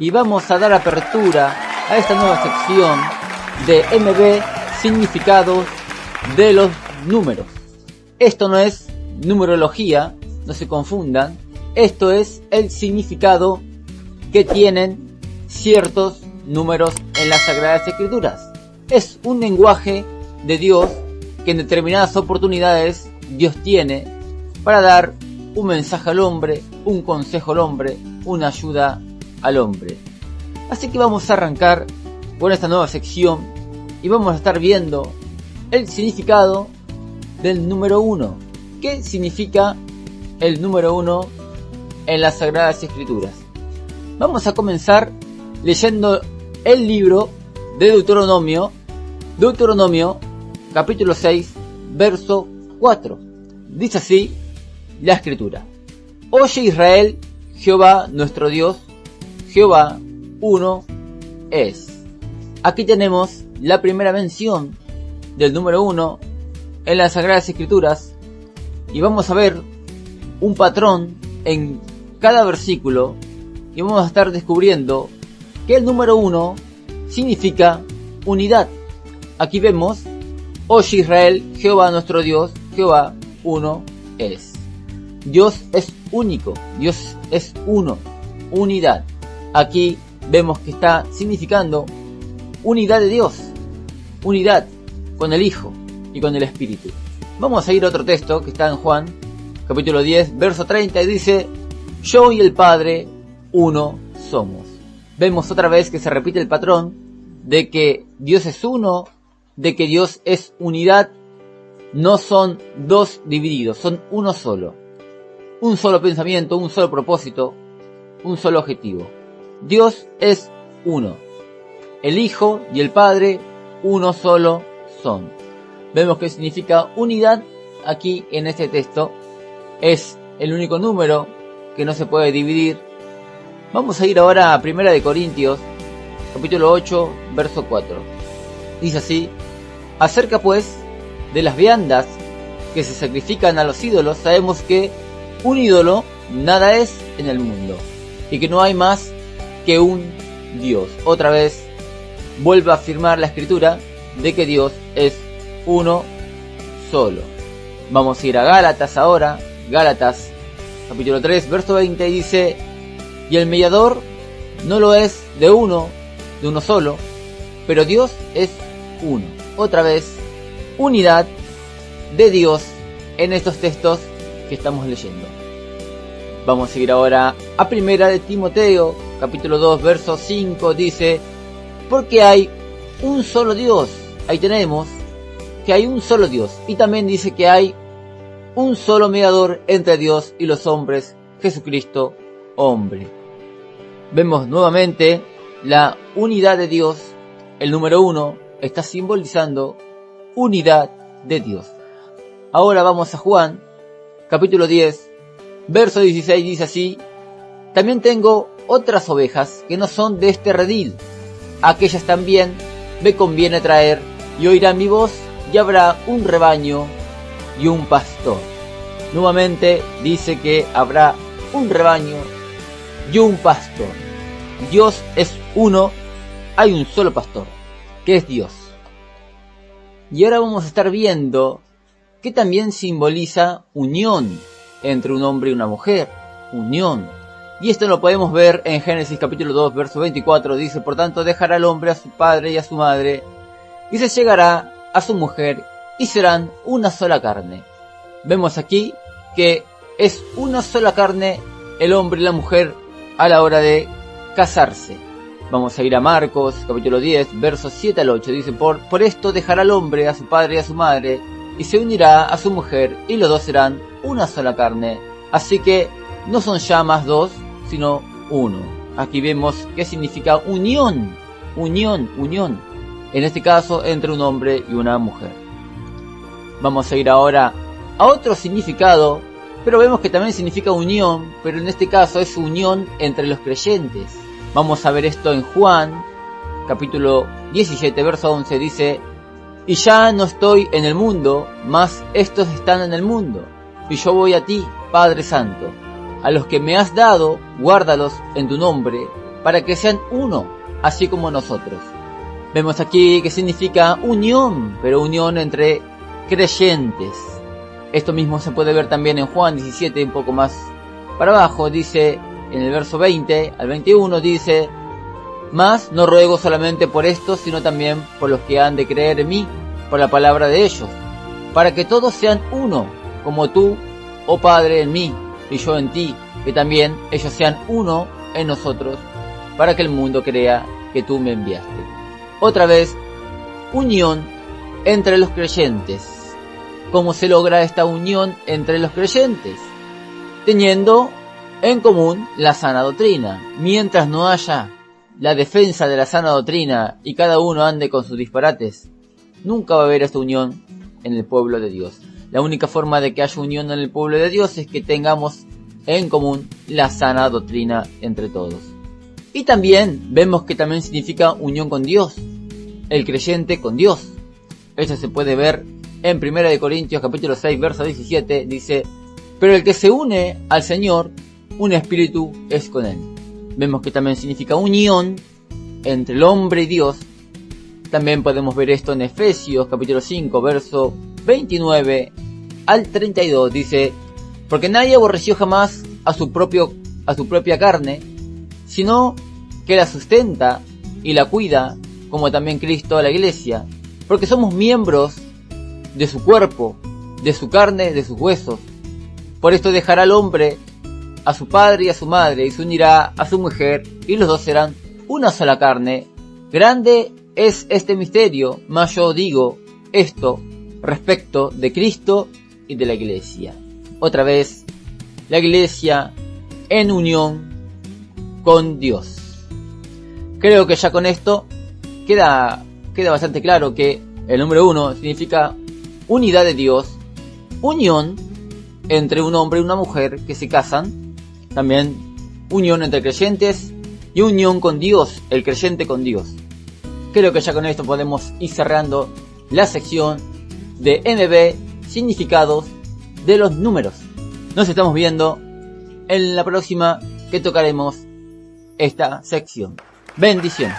y vamos a dar apertura a esta nueva sección de MB Significados de los Números. Esto no es numerología, no se confundan, esto es el significado que tienen ciertos números en las Sagradas Escrituras. Es un lenguaje de Dios que en determinadas oportunidades Dios tiene para dar un mensaje al hombre, un consejo al hombre, una ayuda al hombre. Así que vamos a arrancar con esta nueva sección y vamos a estar viendo el significado del número 1. ¿Qué significa el número 1 en las Sagradas Escrituras? Vamos a comenzar leyendo el libro de Deuteronomio, capítulo 6, verso 4. Dice así la Escritura: Oye Israel, Jehová nuestro Dios, Jehová uno es. Aquí tenemos la primera mención del número 1 en las Sagradas Escrituras y vamos a ver un patrón en cada versículo y vamos a estar descubriendo que el número 1 significa unidad. Aquí vemos: Oye Israel, Jehová nuestro Dios, Jehová uno es. Dios es único, Dios es uno, unidad. Aquí vemos que está significando unidad de Dios, unidad con el Hijo y con el Espíritu. Vamos a ir a otro texto que está en Juan, capítulo 10, verso 30, y dice: Yo y el Padre, uno somos. Vemos otra vez que se repite el patrón de que Dios es uno, de que Dios es unidad, no son dos divididos, son uno solo. Un solo pensamiento, un solo propósito, un solo objetivo. Dios es uno. El Hijo y el Padre, uno solo son. Vemos que significa unidad aquí en este texto. Es el único número que no se puede dividir. Vamos a ir ahora a 1 de Corintios, capítulo 8, verso 4. Dice así: Acerca pues de las viandas que se sacrifican a los ídolos, sabemos que un ídolo nada es en el mundo y que no hay más que un Dios. Otra vez vuelve a afirmar la Escritura de que Dios es uno solo. Vamos a ir a Gálatas ahora, Gálatas capítulo 3, verso 20, y dice: Y el mediador no lo es de uno solo, pero Dios es uno. Otra vez, unidad de Dios en estos textos que estamos leyendo. Vamos a seguir ahora a 1 de Timoteo, capítulo 2, verso 5, dice: Porque hay un solo Dios. Ahí tenemos que hay un solo Dios. Y también dice que hay un solo mediador entre Dios y los hombres, Jesucristo, hombre. Vemos nuevamente la unidad de Dios. El número 1 está simbolizando unidad de Dios. Ahora vamos a Juan, capítulo 10, verso 16, dice así: También tengo otras ovejas que no son de este redil. Aquellas también me conviene traer, y oirán mi voz, y habrá un rebaño y un pastor. Nuevamente dice que habrá un rebaño y un pastor. Dios es uno, hay un solo pastor, que es Dios. Y ahora vamos a estar viendo que también simboliza unión entre un hombre y una mujer, unión. Y esto lo podemos ver en Génesis capítulo 2, verso 24, dice: Por tanto dejará el hombre a su padre y a su madre, y se llegará a su mujer, y serán una sola carne. Vemos aquí que es una sola carne el hombre y la mujer a la hora de casarse. Vamos a ir a Marcos capítulo 10, versos 7 al 8, dice: Por esto dejará el hombre a su padre y a su madre, y se unirá a su mujer, y los dos serán una sola carne. Así que no son ya más dos, sino uno. Aquí vemos qué significa unión, unión, unión. En este caso entre un hombre y una mujer. Vamos a ir ahora a otro significado, pero vemos que también significa unión, pero en este caso es unión entre los creyentes. Vamos a ver esto en Juan, capítulo 17, verso 11, dice: Y ya no estoy en el mundo, mas estos están en el mundo, y yo voy a ti, Padre Santo. A los que me has dado, guárdalos en tu nombre, para que sean uno, así como nosotros. Vemos aquí que significa unión, pero unión entre creyentes. Esto mismo se puede ver también en Juan 17, un poco más para abajo, dice en el verso 20 al 21, dice: mas no ruego solamente por estos, sino también por los que han de creer en mí, por la palabra de ellos, para que todos sean uno, como tú, oh Padre, en mí, y yo en ti, que también ellos sean uno en nosotros, para que el mundo crea que tú me enviaste. Otra vez, unión entre los creyentes. ¿Cómo se logra esta unión entre los creyentes? Teniendo en común la sana doctrina. Mientras no haya la defensa de la sana doctrina y cada uno ande con sus disparates, nunca va a haber esta unión en el pueblo de Dios. La única forma de que haya unión en el pueblo de Dios es que tengamos en común la sana doctrina entre todos. Y también vemos que también significa unión con Dios, el creyente con Dios. Esto se puede ver en 1 Corintios capítulo 6, verso 17, dice: pero el que se une al Señor, un espíritu es con él. Vemos que también significa unión entre el hombre y Dios. También podemos ver esto en Efesios capítulo 5, verso 29 al 32, dice: porque nadie aborreció jamás a su propia carne, sino que la sustenta y la cuida, como también Cristo a la iglesia, porque somos miembros de su cuerpo, de su carne, de sus huesos. Por esto dejará el hombre a su padre y a su madre, y se unirá a su mujer, y los dos serán una sola carne. Grande es este misterio, mas yo digo esto respecto de Cristo y de la iglesia. Otra vez, la iglesia en unión con Dios. Creo que ya con esto queda bastante claro que el número 1 significa unidad de Dios, unión entre un hombre y una mujer que se casan, también unión entre creyentes y unión con Dios, el creyente con Dios. Creo que ya con esto podemos ir cerrando la sección de MB, significados de los números. Nos estamos viendo en la próxima que tocaremos esta sección. Bendiciones.